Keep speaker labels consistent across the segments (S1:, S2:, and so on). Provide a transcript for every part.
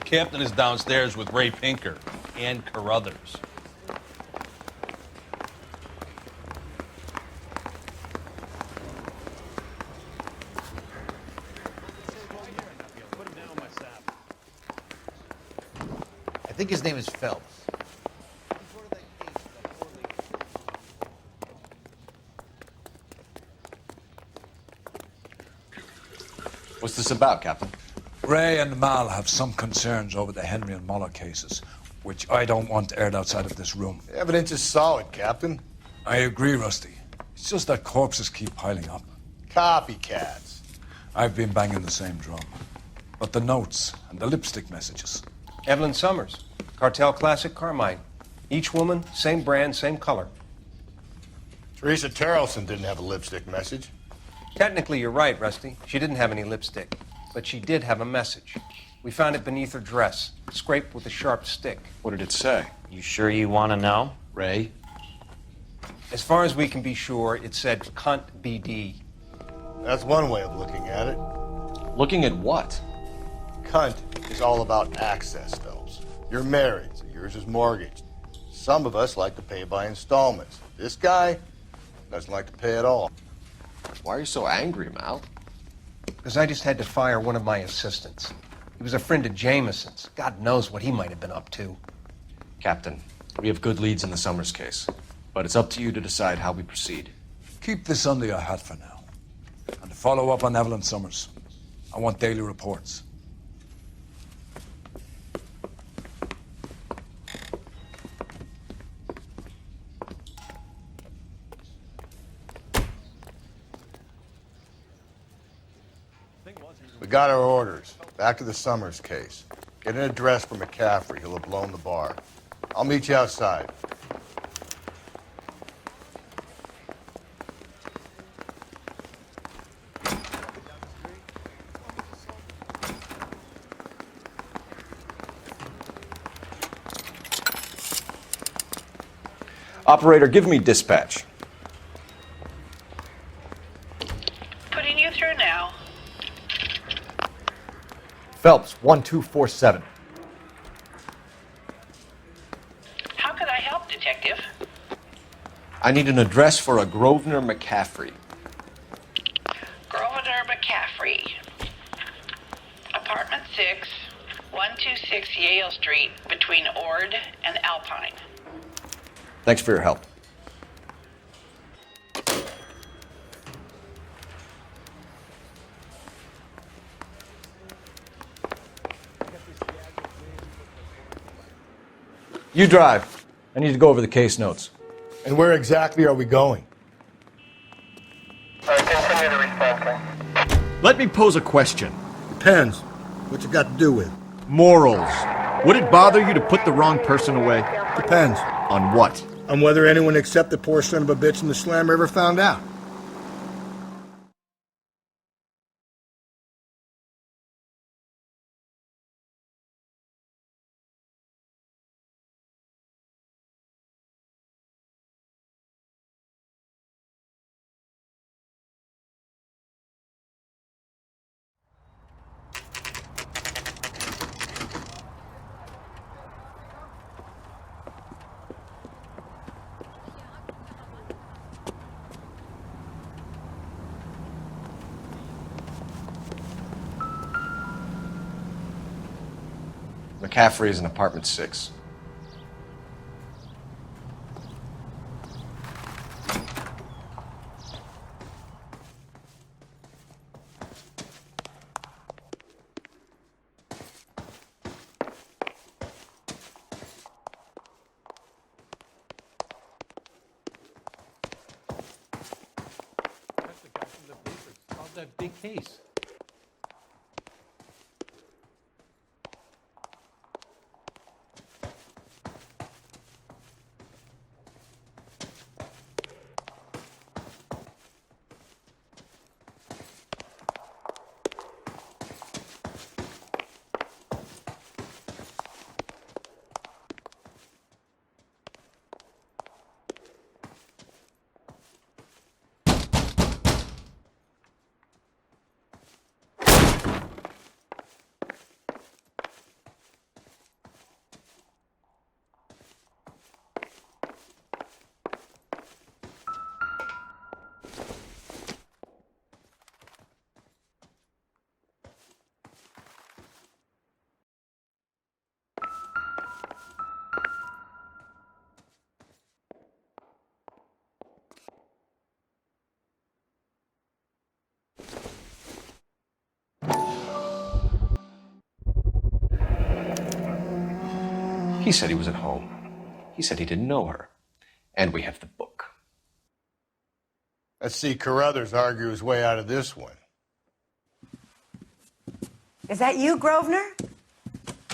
S1: Captain is downstairs with Ray Pinker and Carruthers.
S2: I think his name is Phelps.
S3: What's this about, Captain?
S4: Ray and Mal have some concerns over the Henry and Muller cases, which I don't want aired outside of this room.
S5: The evidence is solid, Captain.
S4: I agree, Rusty. It's just that corpses keep piling up.
S5: Copycats.
S4: I've been banging the same drum. But the notes and the lipstick messages.
S6: Evelyn Summers, Cartel Classic Carmine. Each woman, same brand, same color.
S5: Teresa Terrelson didn't have a lipstick message.
S6: Technically, you're right, Rusty. She didn't have any lipstick, but she did have a message. We found it beneath her dress, scraped with a sharp stick.
S3: What did it say?
S7: You sure you want to know?
S3: Ray?
S6: As far as we can be sure, it said cunt BD.
S5: That's one way of looking at it.
S3: Looking at what?
S5: Cunt is all about access, Phelps. You're married, so yours is mortgaged. Some of us like to pay by installments. This guy doesn't like to pay at all.
S3: Why are you so angry, Mal?
S6: Because I just had to fire one of my assistants. He was a friend of Jameson's. God knows what he might have been up to.
S3: Captain, we have good leads in the Summers case, but it's up to you to decide how we proceed.
S4: Keep this under your hat for now. And follow up on Evelyn Summers. I want daily reports.
S5: We got our orders. Back to the Summers case. Get an address for McCaffrey. He'll have blown the bar. I'll meet you outside.
S3: Operator, give me dispatch.
S8: Putting you through now.
S2: Phelps, 1247.
S8: How could I help, Detective?
S3: I need an address for a Grosvenor McCaffrey.
S8: Grosvenor McCaffrey. Apartment 6, 126 Yale Street, between Ord and Alpine.
S3: Thanks for your help. You drive. I need to go over the case notes.
S5: And where exactly are we going?
S9: Continue to respond, sir.
S10: Let me pose a question.
S5: Depends. What's it got to do with?
S10: Morals. Would it bother you to put the wrong person away?
S5: Depends.
S10: On what?
S5: On whether anyone except the poor son of a bitch in the slammer ever found out.
S3: McCaffrey is in apartment 6.
S1: That's the guy from the papers. How's that big case?
S3: He said he was at home. He said he didn't know her. And we have the book.
S5: Let's see Carruthers argue his way out of this one.
S11: Is that you, Grosvenor?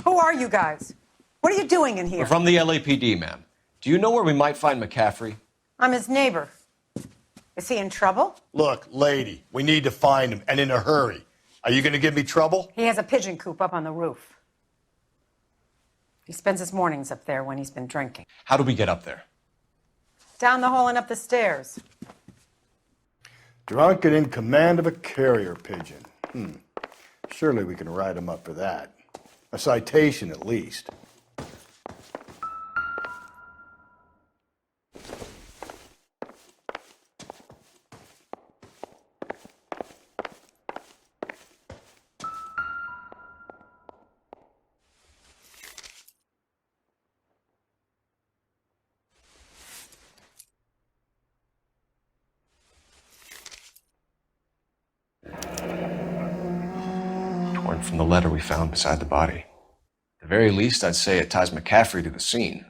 S11: Who are you guys? What are you doing in here?
S3: We're from the LAPD, ma'am. Do you know where we might find McCaffrey?
S11: I'm his neighbor. Is he in trouble?
S5: Look, lady, we need to find him, and in a hurry. Are you going to give me trouble?
S11: He has a pigeon coop up on the roof. He spends his mornings up there when he's been drinking.
S3: How do we get up there?
S11: Down the hall and up the stairs.
S5: Drunk and in command of a carrier pigeon. Surely we can write him up for that. A citation, at least.
S3: Torn from the letter we found beside the body. At the very least, I'd say it ties McCaffrey to the scene.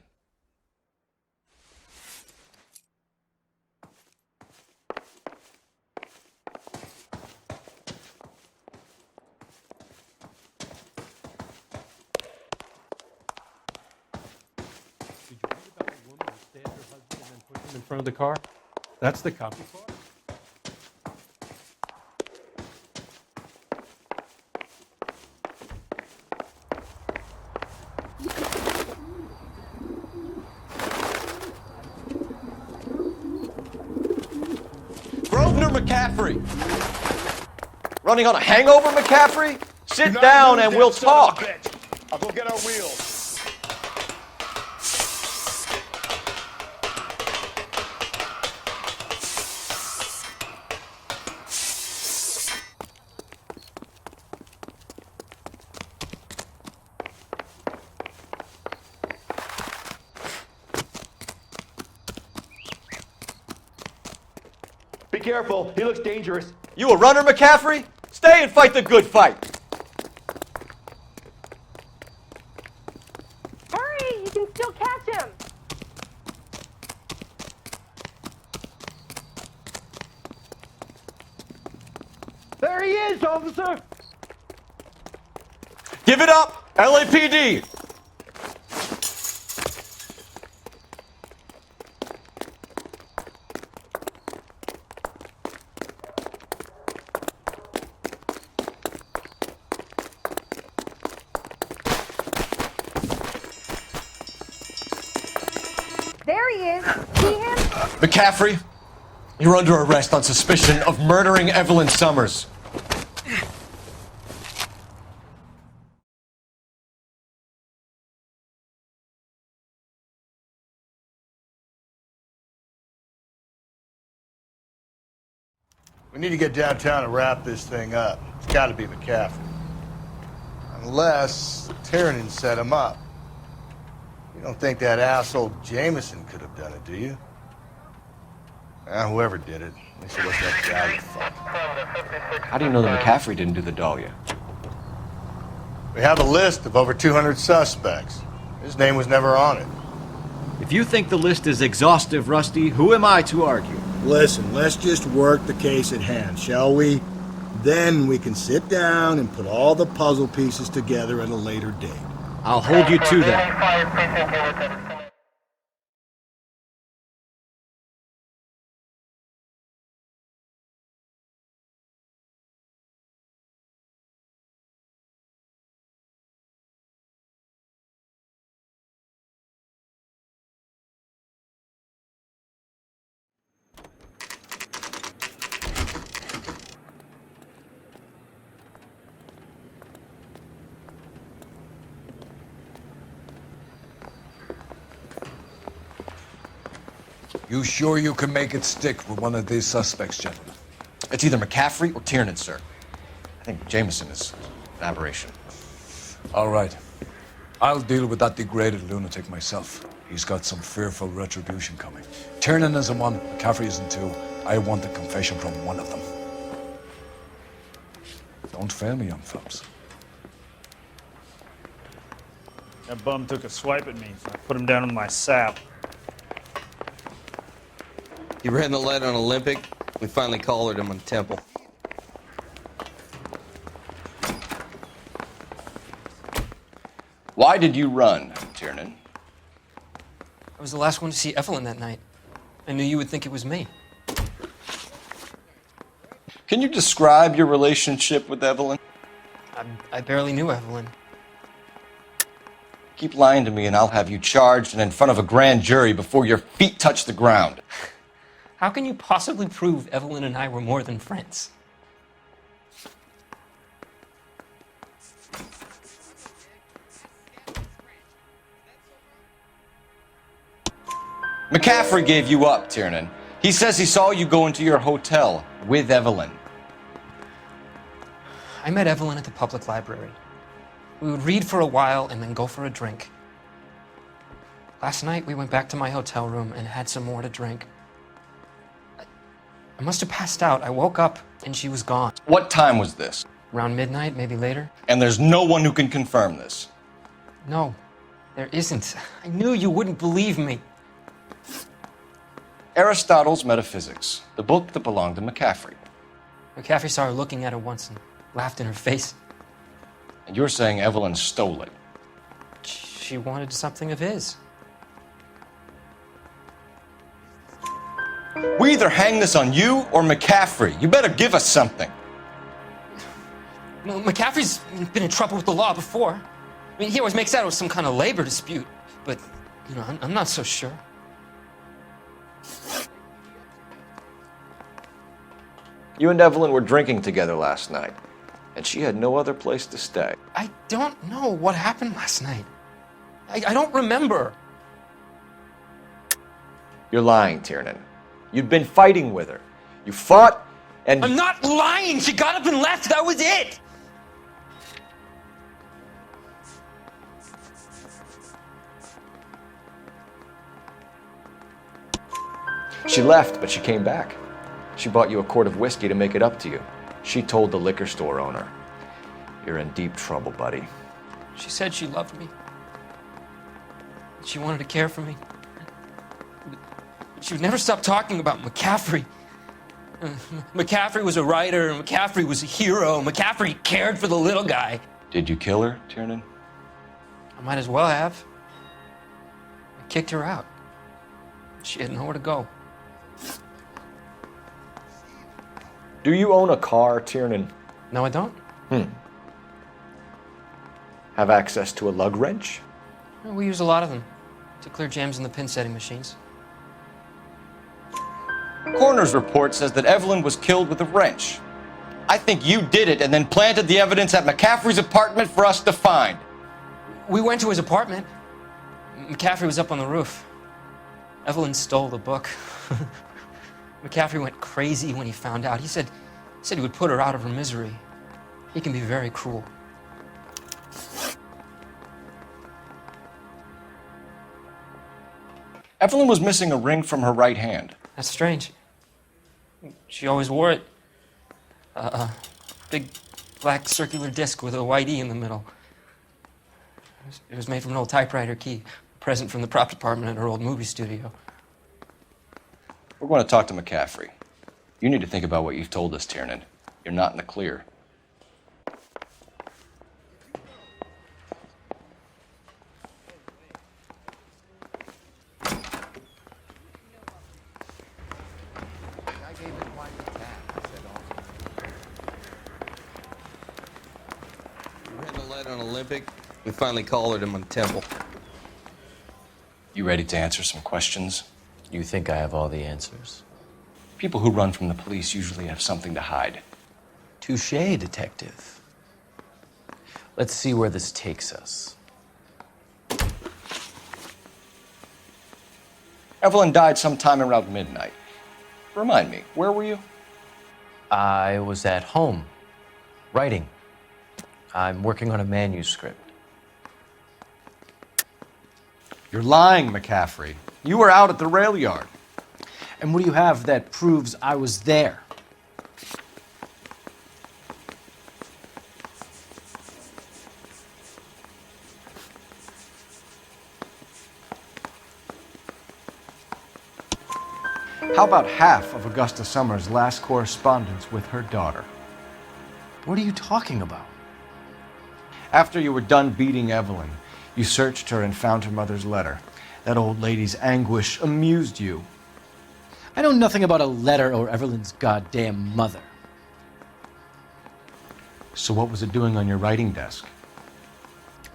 S1: Did you read about the woman who stabbed her husband and then pushed him in front of the car? That's the copy car?
S3: Grosvenor McCaffrey! Running on a hangover, McCaffrey? Sit down and we'll talk.
S5: I'll go get our wheels.
S9: Be careful. He looks dangerous.
S3: You a runner, McCaffrey? Stay and fight the good fight.
S12: Hurry! You can still catch him!
S9: There he is, officer!
S3: Give it up, LAPD!
S12: There he is! See him?
S3: McCaffrey, you're under arrest on suspicion of murdering Evelyn Summers.
S5: We need to get downtown and wrap this thing up. It's got to be McCaffrey. Unless Tiernan set him up. You don't think that asshole Jameson could have done it, do you? Whoever did it. At least it wasn't that guy you fucked.
S3: How do you know that McCaffrey didn't do the Dahlia?
S5: We have a list of over 200 suspects. His name was never on it.
S10: If you think the list is exhaustive, Rusty, who am I to argue?
S5: Listen, let's just work the case at hand, shall we? Then we can sit down and put all the puzzle pieces together at a later date.
S10: I'll hold you to that.
S4: You sure you can make it stick with one of these suspects, gentlemen?
S3: It's either McCaffrey or Tiernan, sir. I think Jameson is an aberration.
S4: All right. I'll deal with that degraded lunatic myself. He's got some fearful retribution coming. Tiernan isn't one, McCaffrey isn't two. I want a confession from one of them. Don't fail me, young Phelps.
S13: That bum took a swipe at me, so I put him down in my sap.
S3: He ran the light on Olympic. We finally collared him on Temple. Why did you run, Tiernan?
S14: I was the last one to see Evelyn that night. I knew you would think it was me.
S3: Can you describe your relationship with Evelyn?
S14: I barely knew Evelyn.
S3: Keep lying to me and I'll have you charged and in front of a grand jury before your feet touch the ground.
S14: How can you possibly prove Evelyn and I were more than friends?
S3: McCaffrey gave you up, Tiernan. He says he saw you go into your hotel with Evelyn.
S14: I met Evelyn at the public library. We would read for a while and then go for a drink. Last night, we went back to my hotel room and had some more to drink. I must have passed out. I woke up and she was gone.
S3: What time was this?
S14: Around midnight, maybe later.
S3: And there's no one who can confirm this.
S14: No, there isn't. I knew you wouldn't believe me.
S3: Aristotle's Metaphysics, the book that belonged to McCaffrey.
S14: McCaffrey saw her looking at her once and laughed in her face.
S3: And you're saying Evelyn stole it.
S14: She wanted something of his.
S3: We either hang this on you or McCaffrey. You better give us something.
S14: Well, McCaffrey's been in trouble with the law before. I mean, he always makes out it was some kind of labor dispute, but, you know, I'm not so sure.
S3: You and Evelyn were drinking together last night, and she had no other place to stay.
S14: I don't know what happened last night. I don't remember.
S2: You're lying, Tiernan. You'd been fighting with her. You fought, and...
S14: I'm not lying! She got up and left! That was it!
S2: She left, but she came back. She bought you a quart of whiskey to make it up to you. She told the liquor store owner. You're in deep trouble, buddy.
S14: She said she loved me. She wanted to care for me. She would never stop talking about McCaffrey. McCaffrey was a writer, McCaffrey was a hero, McCaffrey cared for the little guy.
S3: Did you kill her, Tiernan?
S14: I might as well have. I kicked her out. She had nowhere to go.
S2: Do you own a car, Tiernan?
S14: No, I don't.
S2: Have access to a lug wrench?
S14: We use a lot of them to clear jams in the pin setting machines.
S3: Coroner's report says that Evelyn was killed with a wrench. I think you did it and then planted the evidence at McCaffrey's apartment for us to find.
S14: We went to his apartment. McCaffrey was up on the roof. Evelyn stole the book. McCaffrey went crazy when he found out. He said he would put her out of her misery. He can be very cruel.
S3: Evelyn was missing a ring from her right hand.
S14: That's strange. She always wore it. A big black circular disc with a white E in the middle. It was made from an old typewriter key, a present from the prop department at her old movie studio.
S3: We're going to talk to McCaffrey. You need to think about what you've told us, Tiernan. You're not in the clear. On Olympic, we finally collared him on Temple. You ready to answer some questions?
S7: You think I have all the answers?
S3: People who run from the police usually have something to hide.
S7: Touché, detective. Let's see where this takes us.
S3: Evelyn died sometime around midnight. Remind me, where were you?
S7: I was at home, writing. I'm working on a manuscript.
S2: You're lying, McCaffrey. You were out at the rail yard.
S10: And what do you have that proves I was there?
S2: How about half of Augusta Summers' last correspondence with her daughter?
S7: What are you talking about?
S2: After you were done beating Evelyn, you searched her and found her mother's letter. That old lady's anguish amused you.
S7: I know nothing about a letter or Evelyn's goddamn mother.
S2: So what was it doing on your writing desk?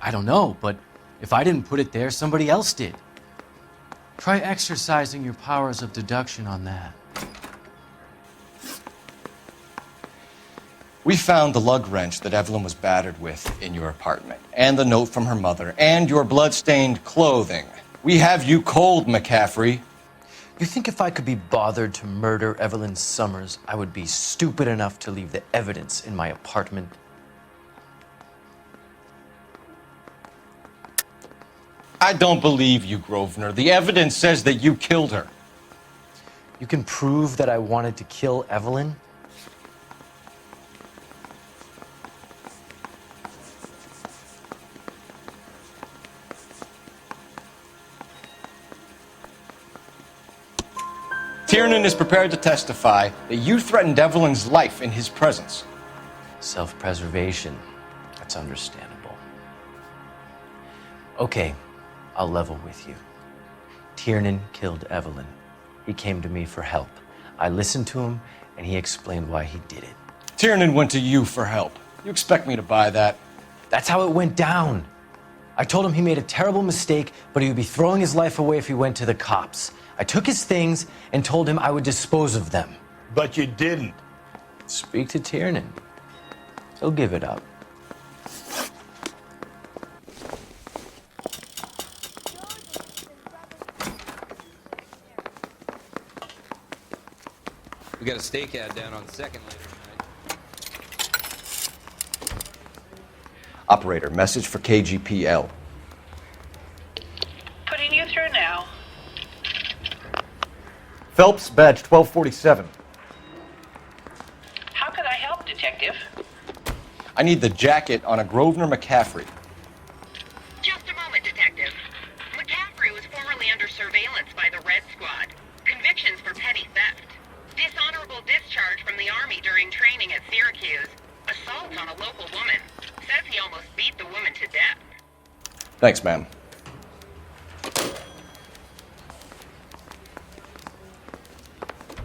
S7: I don't know, but if I didn't put it there, somebody else did. Try exercising your powers of deduction on that.
S3: We found the lug wrench that Evelyn was battered with in your apartment, and the note from her mother, and your blood-stained clothing. We have you cold, McCaffrey.
S7: You think if I could be bothered to murder Evelyn Summers, I would be stupid enough to leave the evidence in my apartment?
S3: I don't believe you, Grosvenor. The evidence says that you killed her.
S7: You can prove that I wanted to kill Evelyn?
S3: Tiernan is prepared to testify that you threatened Evelyn's life in his presence.
S7: Self-preservation. That's understandable. Okay, I'll level with you. Tiernan killed Evelyn. He came to me for help. I listened to him, and he explained why he did it.
S3: Tiernan went to you for help. You expect me to buy that?
S7: That's how it went down. I told him he made a terrible mistake, but he would be throwing his life away if he went to the cops. I took his things and told him I would dispose of them.
S5: But you didn't.
S7: Speak to Tiernan. He'll give it up.
S15: We got a stake ad down on 2nd later tonight.
S2: Operator, message for KGPL.
S8: Putting you through now.
S2: Phelps, badge 1247.
S8: How could I help, Detective?
S3: I need the jacket on a Grosvenor McCaffrey.
S8: Just a moment, Detective. McCaffrey was formerly under surveillance by the Red Squad. Convictions for petty theft. Dishonorable discharge from the Army during training at Syracuse. Assault on a local woman. Says he almost beat the woman to death.
S3: Thanks, ma'am.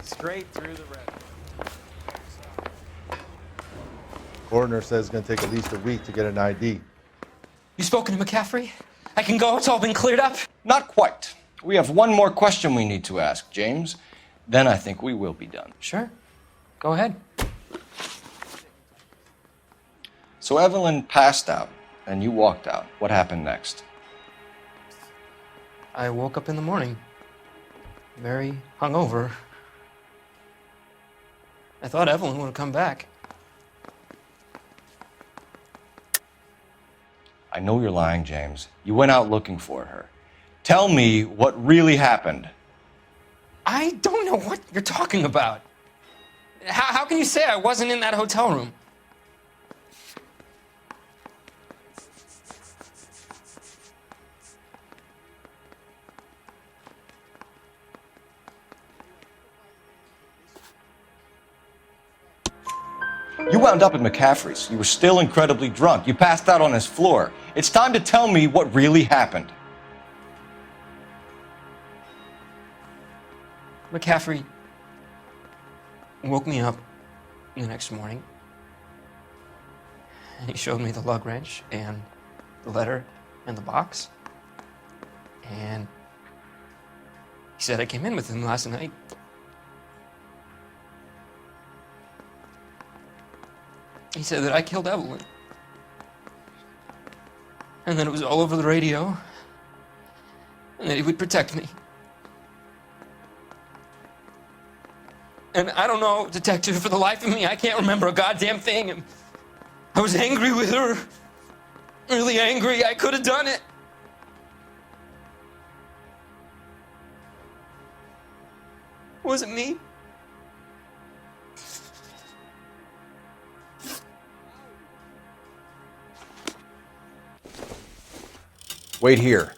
S1: Straight through the red.
S5: Coroner says it's going to take at least a week to get an ID.
S14: You spoken to McCaffrey? I can go? It's all been cleared up?
S3: Not quite. We have one more question we need to ask, James. Then I think we will be done.
S14: Sure. Go ahead.
S3: So Evelyn passed out, and you walked out. What happened next?
S14: I woke up in the morning, very hungover. I thought Evelyn would have come back.
S3: I know you're lying, James. You went out looking for her. Tell me what really happened.
S14: I don't know what you're talking about. How can you say I wasn't in that hotel room?
S3: You wound up at McCaffrey's. You were still incredibly drunk. You passed out on his floor. It's time to tell me what really happened.
S14: McCaffrey woke me up the next morning, and he showed me the lug wrench and the letter and the box, and he said I came in with him last night. He said that I killed Evelyn, and that it was all over the radio, and that he would protect me. And I don't know, Detective, for the life of me, I can't remember a goddamn thing. And I was angry with her. Really angry. I could have done it. Was it me?
S2: Wait here.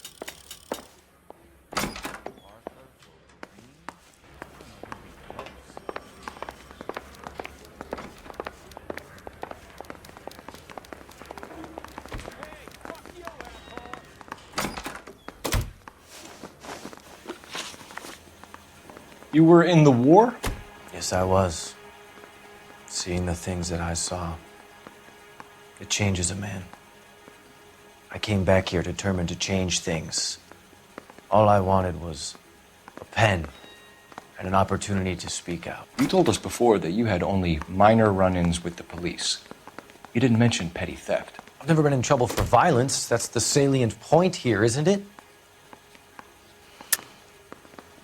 S3: You were in the war?
S7: Yes, I was. Seeing the things that I saw, it changes a man. I came back here determined to change things. All I wanted was a pen and an opportunity to speak out.
S2: You told us before that you had only minor run-ins with the police. You didn't mention petty theft.
S7: I've never been in trouble for violence. That's the salient point here, isn't it?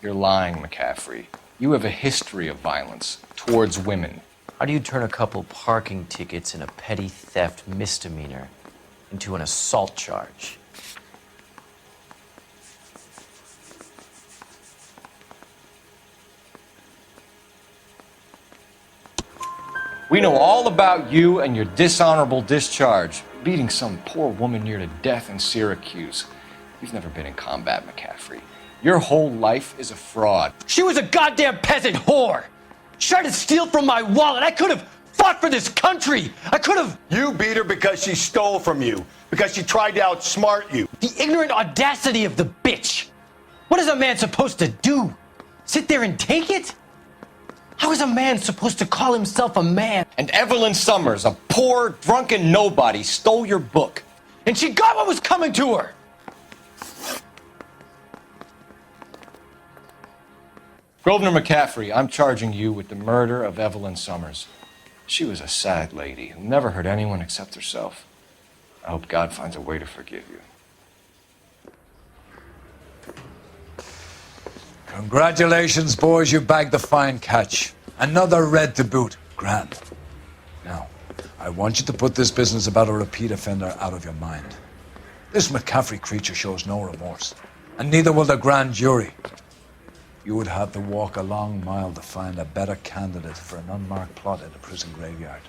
S2: You're lying, McCaffrey. You have a history of violence towards women.
S7: How do you turn a couple parking tickets and a petty theft misdemeanor into an assault charge?
S3: We know all about you and your dishonorable discharge, beating some poor woman near to death in Syracuse. You've never been in combat, McCaffrey. Your whole life is a fraud.
S7: She was a goddamn peasant whore! She tried to steal from my wallet. I could have fought for this country. I could have...
S9: You beat her because she stole from you, because she tried to outsmart you.
S7: The ignorant audacity of the bitch. What is a man supposed to do? Sit there and take it? How is a man supposed to call himself a man?
S3: And Evelyn Summers, a poor, drunken nobody, stole your book.
S7: And she got what was coming to her.
S3: Grosvenor McCaffrey, I'm charging you with the murder of Evelyn Summers. She was a sad lady who never hurt anyone except herself. I hope God finds a way to forgive you.
S4: Congratulations, boys. You bagged the fine catch. Another red to boot. Grand. Now, I want you to put this business about a repeat offender out of your mind. This McCaffrey creature shows no remorse, and neither will the grand jury. You would have to walk a long mile to find a better candidate for an unmarked plot in a prison graveyard.